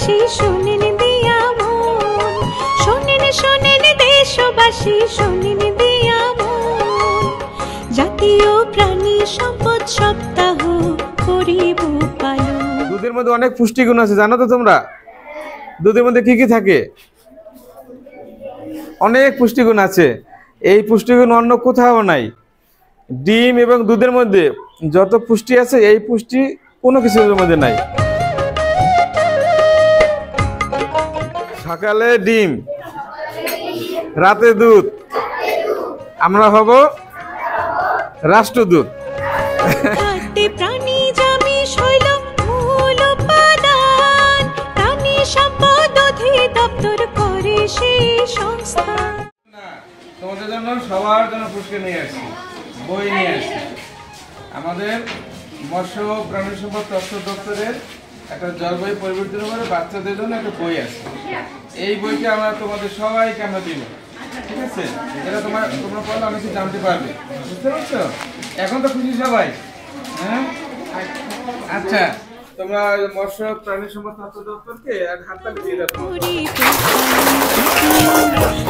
দেশবাসী শোনেন দিয়া মন, শোনেন শোনেন দেশবাসী শোনেন দিয়া মন, জাতীয় প্রাণী সম্পদ সপ্তাহ করিব পালন। দুধের মধ্যে অনেক পুষ্টিগুণ আছে, জানো তো তোমরা? দুধের মধ্যে কি কি থাকে? অনেক পুষ্টিগুণ আছে। এই পুষ্টিগুণ অন্য কোথাও নাই। ডিম এবং দুধের মধ্যে যত পুষ্টি আছে এই পুষ্টি কোনো কিছুর মধ্যে নাই। সকালে ডিম, রাতে দুধ, আমরা হব রাষ্ট্রদূত। প্রাণী জামিস হইল মূল উপাদান, প্রাণী সম্পদ অধিদপ্তর করে সেই সংস্থা। তোমাদের জন্য সবার জন্য পুরস্কার নিয়ে আসছি, বই নিয়ে আসছি। আমাদের মৎস্য প্রাণী সম্পদ তথ্য দপ্তরের একটা জলবায়ু পরিবর্তন করে বাচ্চাদের জন্য একটা বই আছে। এই বইটা আমরা তোমাদের সবাইকে আমরা দিব, ঠিক আছে? এটা তোমরা পড়লে অনেক কিছু জানতে পারবে, বুঝতে পারছো? এখন তো খুশি সবাই, হ্যাঁ? আচ্ছা, তোমরা মৎস্য প্রাণী সম্পদ তথ্য দপ্তরকে এক হাততালি দিয়ে দাও।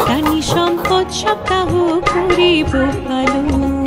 প্রাণী সম্পদ সপ্তাহ করিব পালন।